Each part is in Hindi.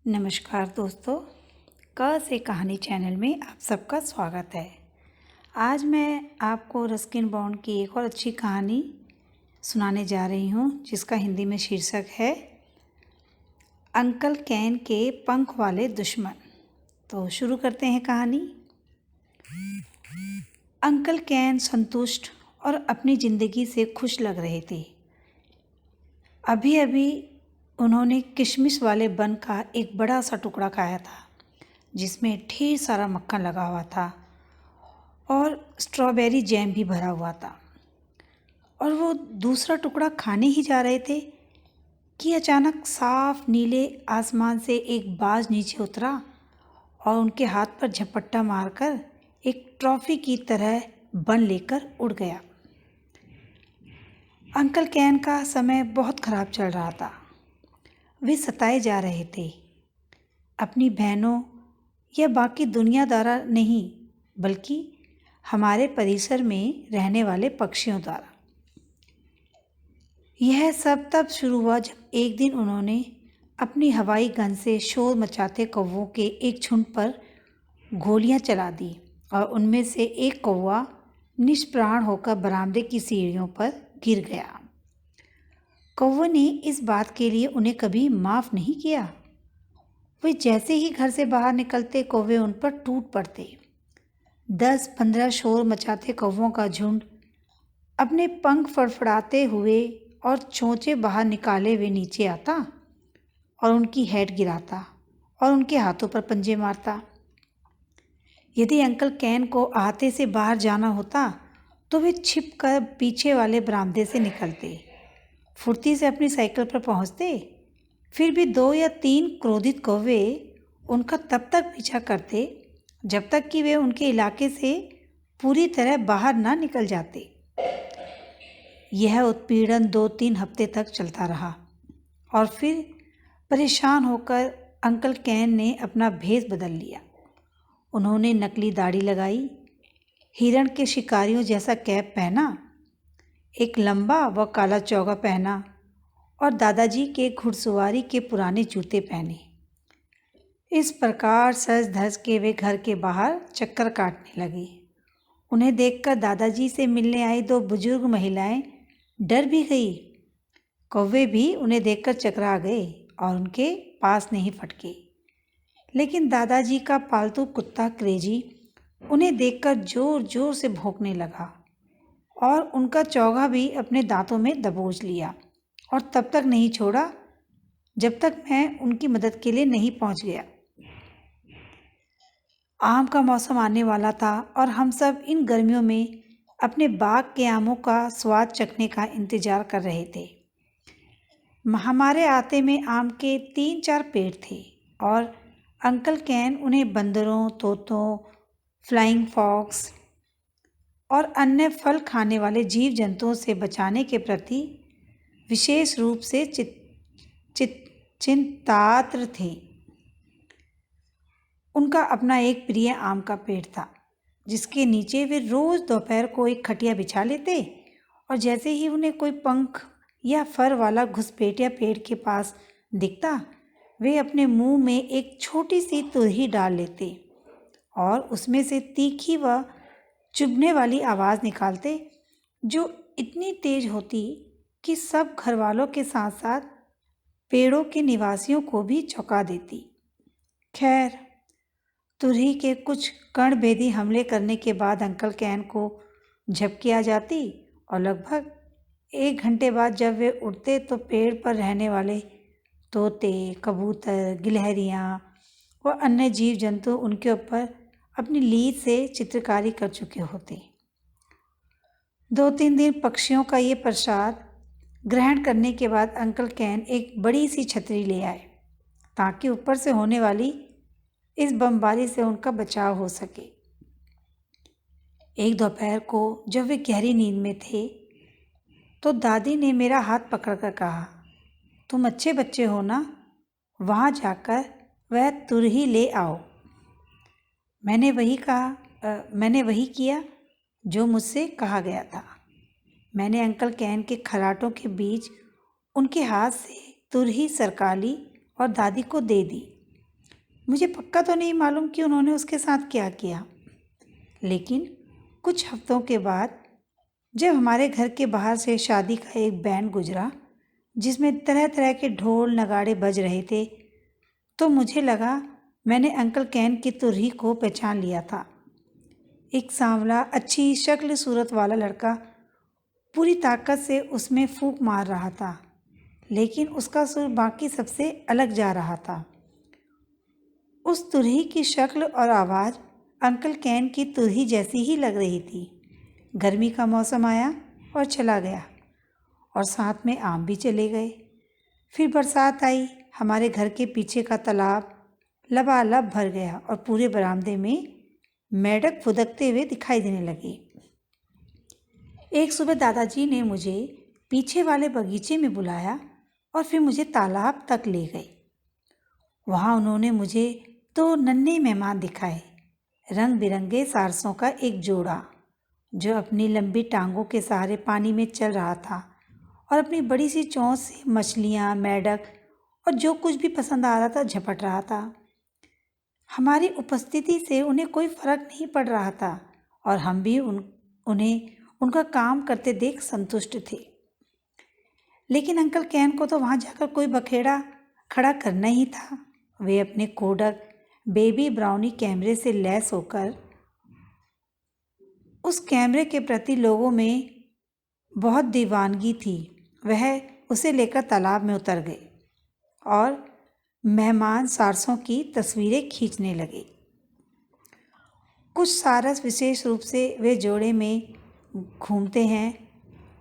नमस्कार दोस्तों, क से कहानी चैनल में आप सबका स्वागत है। आज मैं आपको रस्किन बॉन्ड की एक और अच्छी कहानी सुनाने जा रही हूँ, जिसका हिंदी में शीर्षक है अंकल कैन के पंख वाले दुश्मन। तो शुरू करते हैं कहानी। अंकल कैन संतुष्ट और अपनी ज़िंदगी से खुश लग रहे थे। अभी अभी उन्होंने किशमिश वाले बन का एक बड़ा सा टुकड़ा खाया था, जिसमें ढेर सारा मक्खन लगा हुआ था और स्ट्रॉबेरी जैम भी भरा हुआ था। और वो दूसरा टुकड़ा खाने ही जा रहे थे कि अचानक साफ नीले आसमान से एक बाज नीचे उतरा और उनके हाथ पर झपट्टा मारकर एक ट्रॉफी की तरह बन लेकर उड़ गया। अंकल कैन का समय बहुत खराब चल रहा था। वे सताए जा रहे थे, अपनी बहनों या बाकी दुनियादारा नहीं, बल्कि हमारे परिसर में रहने वाले पक्षियों द्वारा। यह सब तब शुरू हुआ जब एक दिन उन्होंने अपनी हवाई गन से शोर मचाते कौवों के एक झुंड पर गोलियां चला दी और उनमें से एक कौवा निष्प्राण होकर बरामदे की सीढ़ियों पर गिर गया। कौवे ने इस बात के लिए उन्हें कभी माफ़ नहीं किया। वे जैसे ही घर से बाहर निकलते, कौवे उन पर टूट पड़ते। 10-15 शोर मचाते कौवों का झुंड अपने पंख फड़फड़ाते हुए और चोंचे बाहर निकाले हुए नीचे आता और उनकी हेड गिराता और उनके हाथों पर पंजे मारता। यदि अंकल कैन को अहाते से बाहर जाना होता तो वे छिपकर पीछे वाले बरामदे से निकलते, फुर्ती से अपनी साइकिल पर पहुंचते। फिर भी 2 या 3 क्रोधित कौवे उनका तब तक पीछा करते जब तक कि वे उनके इलाके से पूरी तरह बाहर ना निकल जाते। यह उत्पीड़न 2-3 हफ्ते तक चलता रहा और फिर परेशान होकर अंकल कैन ने अपना भेष बदल लिया। उन्होंने नकली दाढ़ी लगाई, हिरण के शिकारियों जैसा कैप पहना, एक लंबा व काला चौगा पहना और दादाजी के घुड़सवारी के पुराने जूते पहने। इस प्रकार सज धज के वे घर के बाहर चक्कर काटने लगे। उन्हें देखकर दादाजी से मिलने आई 2 बुजुर्ग महिलाएं डर भी गई। कौवे भी उन्हें देखकर चकरा गए और उनके पास नहीं फटके। लेकिन दादाजी का पालतू कुत्ता क्रेजी उन्हें देखकर जोर जोर से भौंकने लगा और उनका चौगा भी अपने दांतों में दबोच लिया और तब तक नहीं छोड़ा जब तक मैं उनकी मदद के लिए नहीं पहुंच गया। आम का मौसम आने वाला था और हम सब इन गर्मियों में अपने बाग के आमों का स्वाद चखने का इंतजार कर रहे थे। हमारे आते में आम के 3-4 पेड़ थे और अंकल कैन उन्हें बंदरों, तोतों, फ्लाइंग फॉक्स और अन्य फल खाने वाले जीव जंतुओं से बचाने के प्रति विशेष रूप से चिंतात्र थे। उनका अपना एक प्रिय आम का पेड़ था, जिसके नीचे वे रोज दोपहर को एक खटिया बिछा लेते और जैसे ही उन्हें कोई पंख या फर वाला घुसपैठिया पेड़ के पास दिखता, वे अपने मुंह में एक छोटी सी तुरही डाल लेते और उसमें से तीखी व चुभने वाली आवाज़ निकालते, जो इतनी तेज होती कि सब घर वालों के साथ साथ पेड़ों के निवासियों को भी चौंका देती। खैर, तुरही के कुछ कणभेदी हमले करने के बाद अंकल कैन को झपकी आ जाती और लगभग 1 घंटे बाद जब वे उठते तो पेड़ पर रहने वाले तोते, कबूतर, गिलहरियाँ व अन्य जीव जंतु उनके ऊपर अपनी लीद से चित्रकारी कर चुके होते। 2-3 दिन पक्षियों का ये प्रसाद ग्रहण करने के बाद अंकल कैन एक बड़ी सी छतरी ले आए, ताकि ऊपर से होने वाली इस बमबारी से उनका बचाव हो सके। एक दोपहर को जब वे गहरी नींद में थे तो दादी ने मेरा हाथ पकड़कर कहा, तुम अच्छे बच्चे हो ना, वहाँ जाकर वह तुरही ले आओ। मैंने वही किया जो मुझसे कहा गया था। मैंने अंकल कैन के खराटों के बीच उनके हाथ से तुरही सरका ली और दादी को दे दी। मुझे पक्का तो नहीं मालूम कि उन्होंने उसके साथ क्या किया, लेकिन कुछ हफ्तों के बाद जब हमारे घर के बाहर से शादी का एक बैंड गुजरा जिसमें तरह तरह के ढोल नगाड़े बज रहे थे, तो मुझे लगा मैंने अंकल कैन की तुरही को पहचान लिया था। एक सांवला अच्छी शक्ल सूरत वाला लड़का पूरी ताकत से उसमें फूंक मार रहा था, लेकिन उसका सुर बाकी सबसे अलग जा रहा था। उस तुरही की शक्ल और आवाज़ अंकल कैन की तुरही जैसी ही लग रही थी। गर्मी का मौसम आया और चला गया और साथ में आम भी चले गए। फिर बरसात आई, हमारे घर के पीछे का तालाब लबालब भर गया और पूरे बरामदे में मेंढक फुदकते हुए दिखाई देने लगे। एक सुबह दादाजी ने मुझे पीछे वाले बगीचे में बुलाया और फिर मुझे तालाब तक ले गए। वहाँ उन्होंने मुझे 2 नन्हे मेहमान दिखाए, रंग बिरंगे सारसों का एक जोड़ा जो अपनी लंबी टांगों के सहारे पानी में चल रहा था और अपनी बड़ी सी चोंच से मछलियाँ, मेंढक और जो कुछ भी पसंद आ रहा था झपट रहा था। हमारी उपस्थिति से उन्हें कोई फर्क नहीं पड़ रहा था और हम भी उन्हें उनका काम करते देख संतुष्ट थे। लेकिन अंकल कैन को तो वहाँ जाकर कोई बखेड़ा खड़ा करना ही था। वे अपने कोडक बेबी ब्राउनी कैमरे से लैस होकर उस कैमरे के प्रति लोगों में बहुत दीवानगी थी। वह उसे लेकर तालाब में उतर गए और मेहमान सारसों की तस्वीरें खींचने लगे। कुछ सारस विशेष रूप से वे जोड़े में घूमते हैं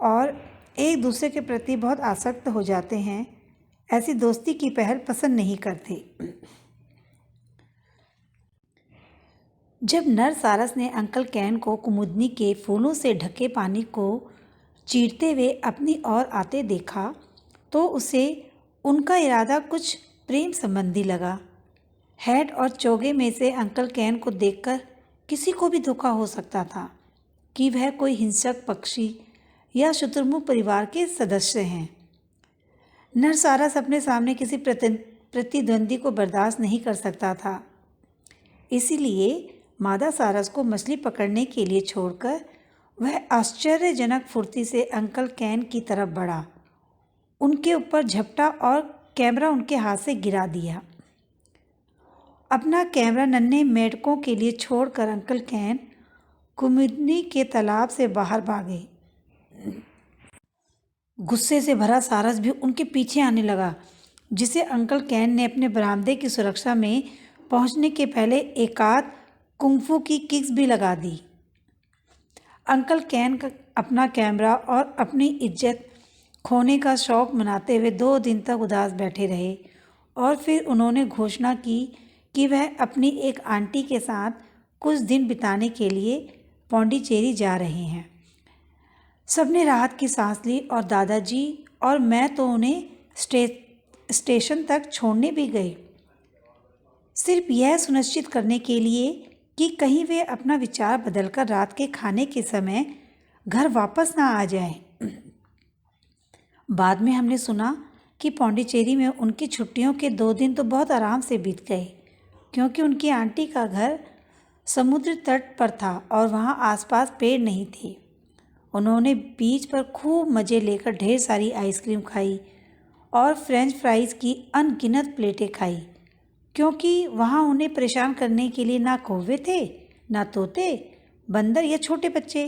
और एक दूसरे के प्रति बहुत आसक्त हो जाते हैं, ऐसी दोस्ती की पहल पसंद नहीं करते। जब नर सारस ने अंकल कैन को कुमुदनी के फूलों से ढके पानी को चीरते हुए अपनी ओर आते देखा तो उसे उनका इरादा कुछ प्रेम संबंधी लगा। हैट और चोगे में से अंकल कैन को देखकर किसी को भी धोखा हो सकता था कि वह कोई हिंसक पक्षी या शुतुरमुर्ग परिवार के सदस्य हैं। नर सारस अपने सामने किसी प्रतिद्वंदी को बर्दाश्त नहीं कर सकता था, इसीलिए मादा सारस को मछली पकड़ने के लिए छोड़कर वह आश्चर्यजनक फुर्ती से अंकल कैन की तरफ बढ़ा, उनके ऊपर झपटा और कैमरा उनके हाथ से गिरा दिया। अपना कैमरा नन्हे मेंढकों के लिए छोड़कर अंकल कैन कुमुदनी के तालाब से बाहर भागे। गुस्से से भरा सारस भी उनके पीछे आने लगा, जिसे अंकल कैन ने अपने बरामदे की सुरक्षा में पहुंचने के पहले एकाध कुंफू की किक्स भी लगा दी। अंकल कैन का अपना कैमरा और अपनी इज्जत खोने का शौक मनाते हुए 2 दिन तक उदास बैठे रहे और फिर उन्होंने घोषणा की कि वह अपनी एक आंटी के साथ कुछ दिन बिताने के लिए पौंडीचेरी जा रहे हैं। सबने राहत की सांस ली और दादाजी और मैं तो उन्हें स्टेशन तक छोड़ने भी गए, सिर्फ यह सुनिश्चित करने के लिए कि कहीं वे अपना विचार बदलकर रात के खाने के समय घर वापस ना आ जाएं। बाद में हमने सुना कि पौंडीचेरी में उनकी छुट्टियों के 2 दिन तो बहुत आराम से बीत गए, क्योंकि उनकी आंटी का घर समुद्र तट पर था और वहाँ आसपास पेड़ नहीं थे। उन्होंने बीच पर खूब मज़े लेकर ढेर सारी आइसक्रीम खाई और फ्रेंच फ्राइज़ की अनगिनत प्लेटें खाई, क्योंकि वहाँ उन्हें परेशान करने के लिए ना कौवे थे, ना तोते, बंदर या छोटे बच्चे।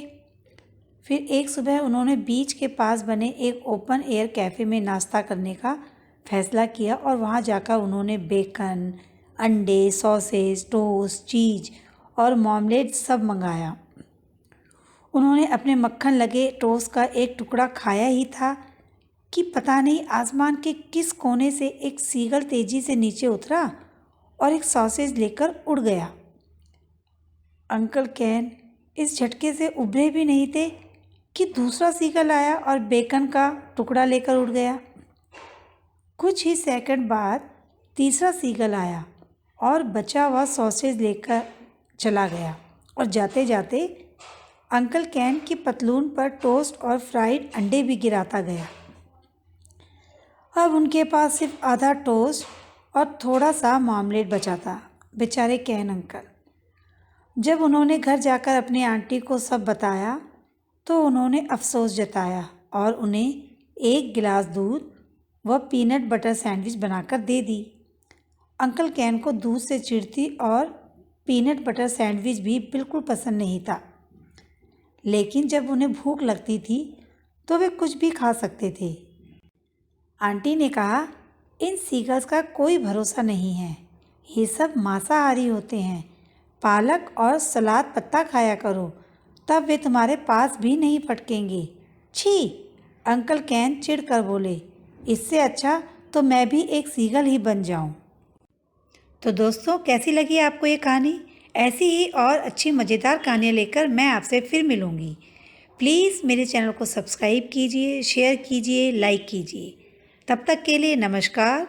फिर एक सुबह उन्होंने बीच के पास बने एक ओपन एयर कैफ़े में नाश्ता करने का फैसला किया और वहाँ जाकर उन्होंने बेकन, अंडे, सॉसेज, टोस्ट, चीज़ और मॉमलेट सब मंगाया। उन्होंने अपने मक्खन लगे टोस्ट का एक टुकड़ा खाया ही था कि पता नहीं आसमान के किस कोने से एक सीगल तेजी से नीचे उतरा और एक सॉसेज लेकर उड़ गया। अंकल कैन इस झटके से उभरे भी नहीं थे कि दूसरा सीगल आया और बेकन का टुकड़ा लेकर उड़ गया। कुछ ही सेकंड बाद तीसरा सीगल आया और बचा हुआ सॉसेज लेकर चला गया और जाते जाते अंकल कैन की पतलून पर टोस्ट और फ्राइड अंडे भी गिराता गया। अब उनके पास सिर्फ आधा टोस्ट और थोड़ा सा मार्मलेड बचा था। बेचारे कैन अंकल। जब उन्होंने घर जाकर अपनी आंटी को सब बताया तो उन्होंने अफसोस जताया और उन्हें एक गिलास दूध व पीनट बटर सैंडविच बनाकर दे दी। अंकल कैन को दूध से चिढ़ती और पीनट बटर सैंडविच भी बिल्कुल पसंद नहीं था, लेकिन जब उन्हें भूख लगती थी तो वे कुछ भी खा सकते थे। आंटी ने कहा, इन सीगल्स का कोई भरोसा नहीं है, ये सब मांसाहारी होते हैं। पालक और सलाद पत्ता खाया करो, तब वे तुम्हारे पास भी नहीं फटकेंगे। छी! अंकल कैन चिढ़कर बोले, इससे अच्छा तो मैं भी एक सीगल ही बन जाऊं। तो दोस्तों, कैसी लगी आपको ये कहानी? ऐसी ही और अच्छी मज़ेदार कहानियाँ लेकर मैं आपसे फिर मिलूँगी। प्लीज़ मेरे चैनल को सब्सक्राइब कीजिए, शेयर कीजिए, लाइक कीजिए। तब तक के लिए नमस्कार।